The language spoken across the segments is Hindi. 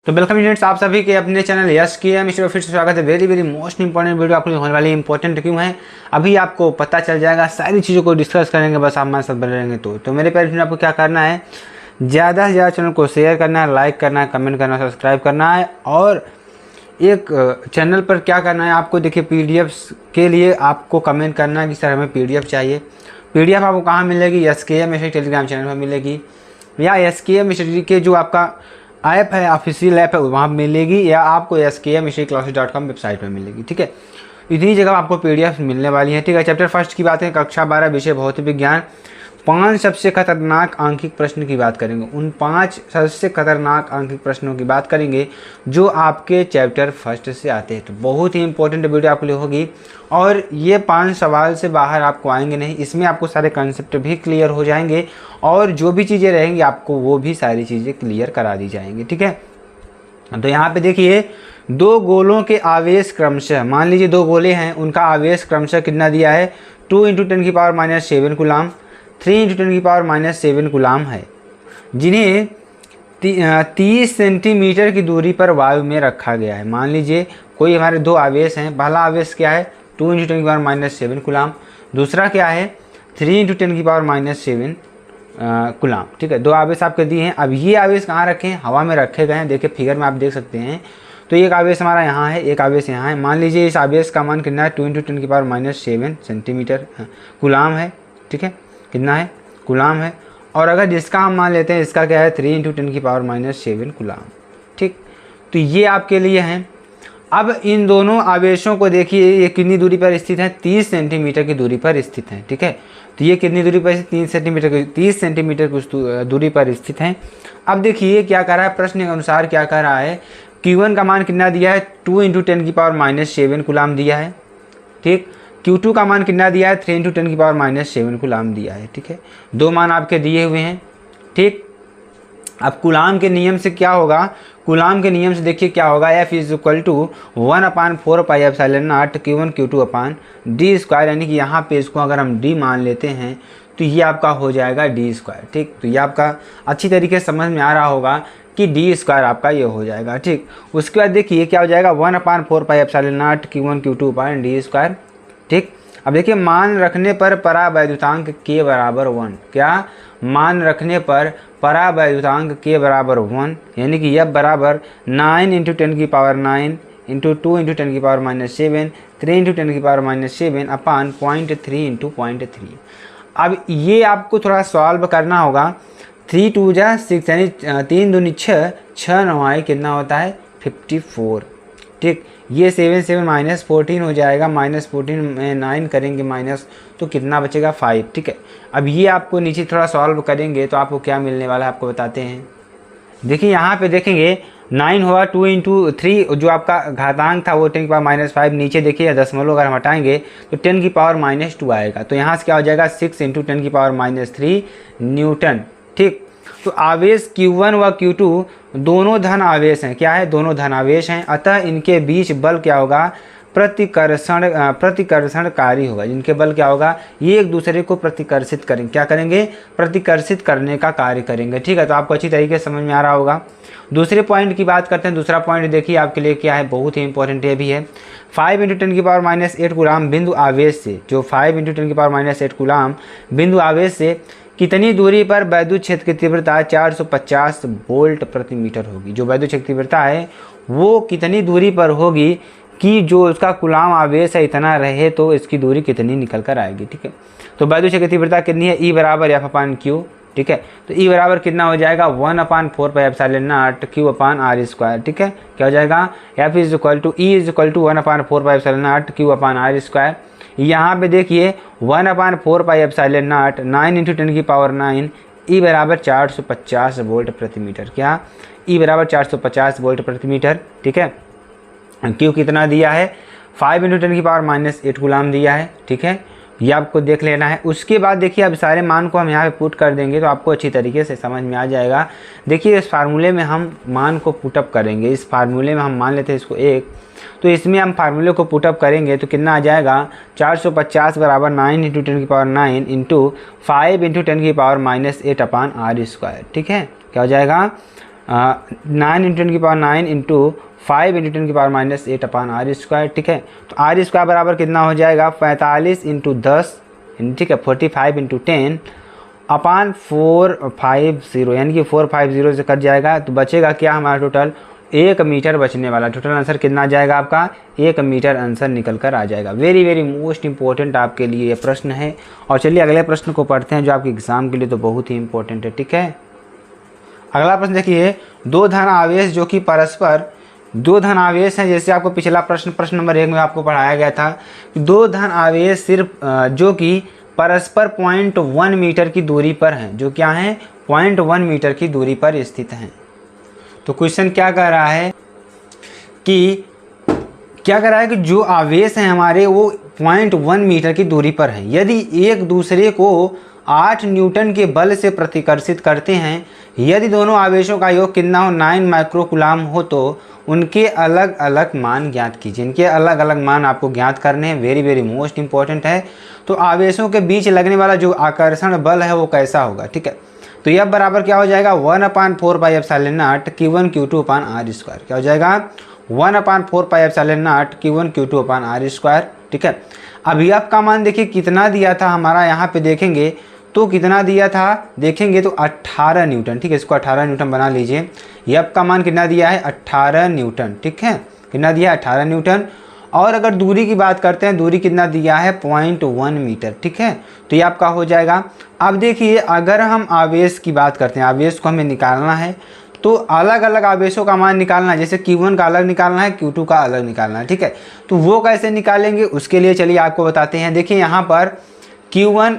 तो वेलकम स्टूडेंट्स, आप सभी के अपने चैनल यस की है मिस्टर फिर से स्वागत है। Very very most important video आपको होने वाली है। इंपॉर्टेंट क्यों है अभी आपको पता चल जाएगा। सारी चीज़ों को डिस्कस करेंगे, बस आप हमारे साथ बने रहेंगे। तो मेरे प्यारे फ्रेंड, आपको क्या करना है, ज़्यादा से ज़्यादा चैनल को शेयर करना है, लाइक करना है, कमेंट करना है, सब्सक्राइब करना है। और एक चैनल पर क्या करना है आपको, देखिए PDF के लिए आपको कमेंट करना है कि सर हमें PDF चाहिए। PDF आपको कहाँ मिलेगी? SKM मिस्टर टेलीग्राम चैनल पर मिलेगी, या SKM मिस्टर के जो आपका ऐप है, ऑफिशियल ऐप है, वहाँ मिलेगी, या आपको skmclasses.com वेबसाइट पर मिलेगी। ठीक है, इतनी जगह आपको PDF मिलने वाली है। ठीक है, चैप्टर फर्स्ट की बात है, कक्षा 12 विषय भौतिक विज्ञान। 5 सबसे खतरनाक आंकिक प्रश्न की बात करेंगे। उन 5 सबसे खतरनाक आंकिक प्रश्नों की बात करेंगे जो आपके चैप्टर फर्स्ट से आते हैं। तो बहुत ही इंपॉर्टेंट वीडियो आपके लिए होगी, और ये 5 सवाल से बाहर आपको आएंगे नहीं। इसमें आपको सारे कंसेप्ट भी क्लियर हो जाएंगे, और जो भी चीज़ें रहेंगी आपको वो भी सारी चीज़ें क्लियर करा दी जाएंगी। ठीक है, तो यहाँ पे देखिए, 2 गोलों के आवेश क्रमशः, मान लीजिए 2 गोले हैं, उनका आवेश क्रमशः कितना दिया है? 2 × 10⁻⁷ कूलाम, 3 × 10⁻⁷ कूलाम है, जिन्हें 30 सेंटीमीटर की दूरी पर वायु में रखा गया है। मान लीजिए कोई हमारे 2 आवेश हैं। पहला आवेश क्या है? 2 × 10⁻⁷ कूलाम। दूसरा क्या है? 3 × 10⁻⁷ कूलाम। ठीक है, 2 आवेश आपके दिए हैं। अब ये आवेश कहाँ रखे हैं? हवा में रखे गए हैं। देखिए फिगर में आप देख सकते हैं। तो एक आवेश हमारा यहाँ है, एक आवेश यहाँ है। मान लीजिए इस आवेश का मान कितना है? 2 × 10⁻⁷ सेंटीमीटर कूलाम है। ठीक है, कितना है? कूलाम है। और अगर जिसका हम मान लेते हैं, इसका क्या है? 3 × 10⁻⁷ कूलाम। ठीक, तो ये आपके लिए हैं। अब इन दोनों आवेशों को देखिए, ये कितनी दूरी पर स्थित है? 30 सेंटीमीटर की दूरी पर स्थित है। ठीक है, तो ये कितनी दूरी पर? 30 सेंटीमीटर की दूरी पर स्थित है। अब देखिए क्या कर रहा है, प्रश्न के अनुसार क्या कर रहा है, Q1 का मान कितना दिया है? 2 × 10⁻⁷ कूलाम दिया है। ठीक, Q2 का मान कितना दिया है? 3 × 10⁻⁷ कूलाम दिया है। ठीक है, 2 मान आपके दिए हुए हैं। ठीक, अब कूलाम के नियम से क्या होगा? कूलाम के नियम से देखिए क्या होगा, F = 1/4πε0 Q1 Q2/d², यानी कि यहाँ पे इसको अगर हम d मान लेते हैं तो ये आपका हो जाएगा d²। ठीक, तो ये आपका अच्छी तरीके से समझ में आ रहा होगा कि d² आपका ये हो जाएगा। ठीक, उसके बाद देखिए क्या हो जाएगा, 1/4πε0 Q1 Q2/d²। ठीक, अब देखिए मान रखने पर परावैद्युतांक k बराबर 1। क्या? मान रखने पर परावैद्युतांक k बराबर 1, यानी कि F बराबर 9 × 10⁻⁹ × 2 × 10⁻⁷ 3 × 10⁻⁷ अपान 0.3 × 0.3। अब ये आपको थोड़ा सॉल्व करना होगा। 3 × 2 = 6, यानी 3 दूनी 6, 6 9 कितना होता है? 54। ठीक, ये 7 7 -14 हो जाएगा। -14 में 9 करेंगे माइनस, तो कितना बचेगा? 5। ठीक है, अब ये आपको नीचे थोड़ा सॉल्व करेंगे तो आपको क्या मिलने वाला है आपको बताते हैं। देखिए यहाँ पे देखेंगे 9 होगा 2 × 3, जो आपका घातांक था वो 10⁻⁵। नीचे देखिए दशमलव अगर हम हटाएंगे तो 10⁻⁻2 आएगा। तो यहाँ से क्या हो जाएगा? 6 × 10⁻³ न्यूटन। ठीक, तो आवेश Q1 व Q2 दोनों धन आवेश हैं। क्या है? दोनों धन आवेश हैं। अतः इनके बीच बल क्या होगा? प्रतिकर्षणकारी होगा। जिनके बल क्या होगा? ये एक दूसरे को प्रतिकर्षित करेंगे। क्या करेंगे? प्रतिकर्षित करने का कार्य करेंगे। ठीक है, तो आपको अच्छी तरीके से समझ में आ रहा होगा। दूसरे पॉइंट की बात करते हैं। दूसरा पॉइंट देखिए आपके लिए क्या है, बहुत ही इंपॉर्टेंट ये भी है। 5 × 10⁻⁸ कूलाम बिंदु आवेश से, जो 5 × 10⁻⁸ कूलाम बिंदु आवेश से कितनी दूरी पर वैद्युत क्षेत्र की तीव्रता 450 वोल्ट प्रति मीटर होगी। जो वैद्युत क्षेत्र की तीव्रता है वो कितनी दूरी पर होगी कि जो उसका कूलाम आवेश है इतना रहे, तो इसकी दूरी कितनी निकल कर आएगी। ठीक है, तो वैद्युत क्षेत्र की तीव्रता कितनी है? E बराबर F/Q। ठीक है, तो E बराबर कितना हो जाएगा? 1/4πε0 Q/r²। ठीक है, क्या हो जाएगा? F = E = 1/4πε0 Q/r²। यहाँ पे देखिए 1/4πε0 9 × 10⁹ E बराबर 450 वोल्ट प्रति मीटर। क्या? E बराबर 450 वोल्ट प्रति मीटर। ठीक है, Q कितना दिया है? 5 × 10⁻⁸ कूलाम दिया है। ठीक है, ये आपको देख लेना है। उसके बाद देखिए अब सारे मान को हम यहाँ पे पुट कर देंगे तो आपको अच्छी तरीके से समझ में आ जाएगा। देखिए इस फार्मूले में हम मान को पुटअप करेंगे। इस फार्मूले में हम मान लेते हैं इसको 1, तो इसमें हम फार्मूले को पुटअप करेंगे तो कितना आ जाएगा? 450 बराबर 9 × 10⁻⁹ × 5 × 10⁻⁸ r²। ठीक है, क्या हो जाएगा? 9 into 10⁹ into 5 into 10⁻⁸ upon R square. ठीक है, तो आर स्क्वायर बराबर कितना हो जाएगा 45 इंटू 10, ठीक है 45 इंटू 10 अपान 450, यानी कि 450 से कट जाएगा तो बचेगा क्या हमारा टोटल 1 मीटर बचने वाला। टोटल आंसर कितना आ जाएगा आपका 1 मीटर आंसर निकल कर आ जाएगा। वेरी वेरी मोस्ट इंपॉर्टेंट आपके लिए ये प्रश्न है। और चलिए अगले प्रश्न को पढ़ते हैं जो आपके एग्जाम के लिए तो बहुत ही इंपॉर्टेंट है। ठीक है, अगला प्रश्न देखिए, दो धन आवेश जो कि परस्पर, दो धन आवेश हैं, जैसे आपको पिछला प्रश्न नंबर 1 में आपको पढ़ाया गया था कि दो धन आवेश सिर्फ जो कि परस्पर 0.1 मीटर की दूरी पर हैं, जो क्या हैं 0.1 मीटर की दूरी पर स्थित हैं। तो क्वेश्चन क्या कह रहा है कि जो आवेश हैं हमारे वो 0.1 मीटर की दूरी पर हैं, यदि एक दूसरे को 8 न्यूटन के बल से प्रतिकर्षित करते हैं, यदि दोनों आवेशों का योग कितना हो 9 माइक्रोकूलाम हो, तो उनके अलग अलग मान ज्ञात कीजिए। इनके अलग अलग मान आपको ज्ञात करने हैं। वेरी वेरी मोस्ट इंपॉर्टेंट है। तो आवेशों के बीच लगने वाला जो आकर्षण बल है वो कैसा होगा। ठीक है, तो यह बराबर क्या हो जाएगा 1/4πε0 Q1 Q2 upon R square. क्या हो जाएगा 1/4πε0 Q1 Q2 upon R square. ठीक है, अभी आपका मान देखिए कितना दिया था हमारा, यहाँ पे देखेंगे तो कितना दिया था, देखेंगे तो 18 न्यूटन। ठीक है, इसको 18 न्यूटन बना लीजिए। ये आपका मान कितना दिया है 18 न्यूटन। ठीक है, कितना दिया है 18 न्यूटन। और अगर दूरी की बात करते हैं, दूरी कितना दिया है 0.1 मीटर। ठीक है, तो ये आपका हो जाएगा। अब देखिए अगर हम आवेश की बात करते हैं, आवेश को हमें निकालना है तो अलग अलग आवेशों का मान निकालना है। जैसे Q1 का अलग निकालना है, Q2 का अलग निकालना है। ठीक है, तो वो कैसे निकालेंगे उसके लिए चलिए आपको बताते हैं। देखिए यहाँ पर Q1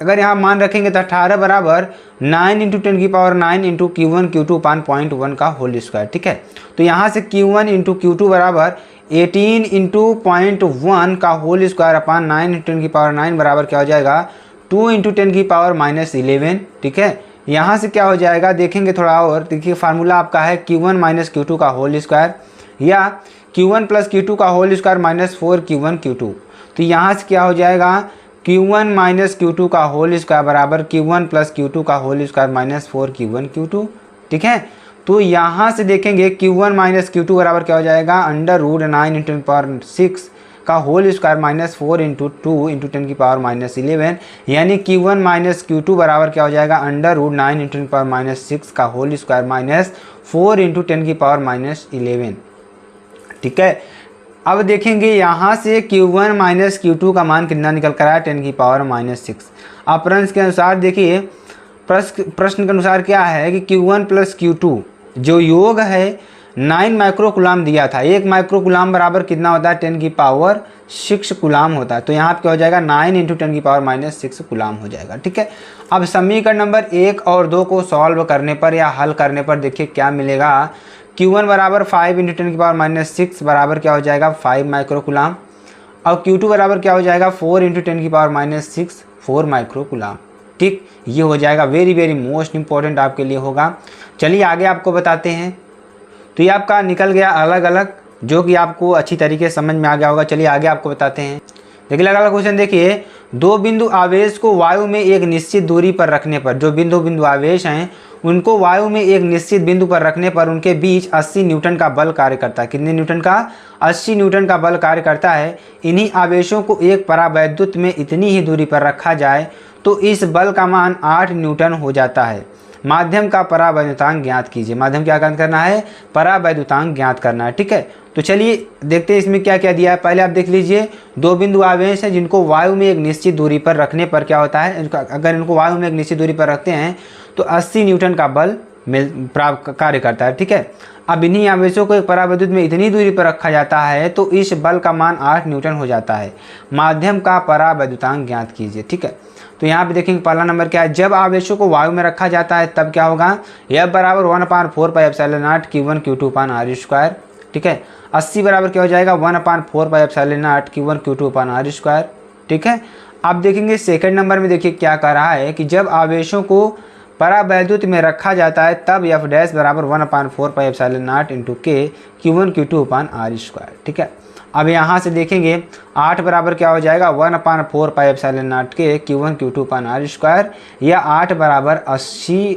अगर यहाँ मान रखेंगे तो 18 बराबर 9 इंटू 10⁹ इंटू Q1 Q2 अपान 0.1 का होल स्क्वायर। ठीक है, तो यहाँ से Q1 इंटू Q2 बराबर 18 इंटू 0.1 का होल स्क्वायर अपान 9 इंटू 10⁹ बराबर क्या हो जाएगा 2 इंटू 10⁻11। ठीक है, यहाँ से क्या हो जाएगा देखेंगे थोड़ा और, देखिए फार्मूला आपका है Q1 माइनस Q2 का होल स्क्वायर या Q1 प्लस Q2 का whole square minus 4 Q1 Q2। तो यहाँ से क्या हो जाएगा Q1 माइनस Q2 का होल स्क्वायर बराबर Q1 प्लस Q2 का whole square minus 4 Q1 Q2। ठीक है, तो यहाँ से देखेंगे Q1 माइनस Q2 बराबर क्या हो जाएगा √9 इंटू 10⁻6 का whole square minus 4 into 2 into 10⁻11, यानी Q1 माइनस Q2 बराबर क्या हो जाएगा √9 इंटू 10⁻6 का होल स्क्वायर माइनस 4 इंटू 10⁻11। ठीक है, अब देखेंगे यहाँ से Q1 माइनस Q2 का मान कितना निकल कर आया 10⁻6। अब प्रश्न के अनुसार देखिए, प्रश्न के अनुसार क्या है कि Q1 प्लस Q2 जो योग है 9 माइक्रोकूलाम दिया था। 1 माइक्रोकूलाम बराबर कितना होता है 10⁻6 कूलाम होता है। तो यहाँ पे क्या हो जाएगा 9 इंटू 10⁻6 कूलाम हो जाएगा। ठीक है, अब समीकरण नंबर 1 और 2 को सॉल्व करने पर या हल करने पर देखिए क्या मिलेगा। Q1 बराबर 5 इंटू 10⁻6 बराबर क्या हो जाएगा 5 माइक्रोकूलाम और Q2 बराबर क्या हो जाएगा 4 इंटू 10⁻6 4 माइक्रोकूलाम। ठीक, ये हो जाएगा। वेरी वेरी मोस्ट इंपॉर्टेंट आपके लिए होगा। चलिए आगे आपको बताते हैं। तो ये आपका निकल गया अलग अलग, जो कि आपको अच्छी तरीके से समझ में आ गया होगा। चलिए आगे आपको बताते हैं। देखिए अगला क्वेश्चन देखिए, दो बिंदु आवेश को वायु में एक निश्चित दूरी पर रखने पर, जो बिंदु आवेश हैं उनको वायु में एक निश्चित बिंदु पर रखने पर उनके बीच 80 न्यूटन का बल कार्य करता है। कितने न्यूटन का 80 न्यूटन का बल कार्य करता है। इन्हीं आवेशों को एक परावैद्युत में इतनी ही दूरी पर रखा जाए तो इस बल का मान 8 न्यूटन हो जाता है। माध्यम का परावैद्युतांक ज्ञात कीजिए। माध्यम क्या ज्ञात करना है परावैद्युतांक ज्ञात करना है। ठीक है, तो चलिए देखते हैं इसमें क्या क्या दिया है। पहले आप देख लीजिए, दो बिंदु आवेश हैं जिनको वायु में एक निश्चित दूरी पर रखने पर क्या होता है, अगर इनको वायु में एक निश्चित दूरी पर रखते हैं तो 80 न्यूटन का बल कार्य करता है। ठीक है, अब इन्हीं आवेशों को एक परावैद्युत में इतनी दूरी पर रखा जाता है तो इस बल का मान 8 न्यूटन हो जाता है। माध्यम का परावैद्युतांक ज्ञात कीजिए। ठीक है, तो यहाँ पे देखेंगे पहला नंबर क्या है, जब आवेशों को वायु में रखा जाता है तब क्या होगा, F बराबर 1/4πε0 Q1 Q2 upon R square. ठीक है, 80 बराबर क्या हो जाएगा 1/4πε0 Q1 Q2 upon R square. ठीक है, अब देखेंगे सेकंड नंबर में देखिए क्या कह रहा है कि जब आवेशों को परावैद्युत में रखा जाता है तब F डैश बराबर 1/4πε0 into K Q1 Q2 upon R square. ठीक है, अब यहाँ से देखेंगे 8 बराबर क्या हो जाएगा 1/4πε0 के Q1 Q2 upon R square, या 8 बराबर 80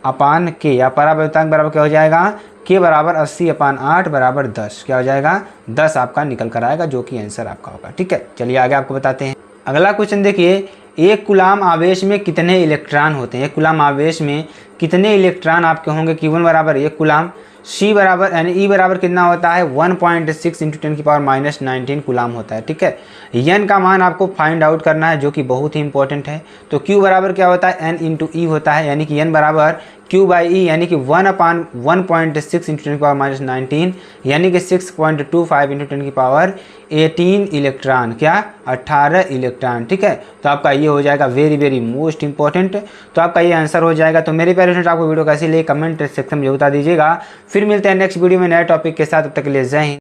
अपान के, या परावर्तक बराबर क्या हो जाएगा, के बराबर 80/8 बराबर 10, क्या हो जाएगा 10 आपका निकल कर आएगा, जो कि आंसर आपका होगा। ठीक है, चलिए आगे आपको बताते हैं। अगला क्वेश्चन देखिए, एक कूलाम आवेश में कितने इलेक्ट्रॉन होते हैं। एक कूलाम आवेश में कितने इलेक्ट्रॉन आपके होंगे। Q1 बराबर एक कूलाम, C बराबर यानी E बराबर कितना होता है 1.6 × 10⁻⁹ कूलाम होता है। ठीक है, N का मान आपको फाइंड आउट करना है, जो कि बहुत ही इंपॉर्टेंट है। तो Q बराबर क्या होता है N × E होता है, यानी कि N बराबर Q/E यानी कि 1/1.6 × 10⁻⁹, यानी कि 6.25 × 10⁻18 इलेक्ट्रॉन, क्या 18 इलेक्ट्रॉन। ठीक है, तो आपका ये हो जाएगा वेरी मोस्ट इंपॉर्टेंट, तो आपका ये आंसर हो जाएगा। तो मेरे प्यारे फ्रेंड्स, आपको वीडियो कैसी लगी कमेंट सेक्शन में बता दीजिएगा। फिर मिलते हैं नेक्स्ट वीडियो में नए टॉपिक के साथ, तब तक के लिए जय हिंद।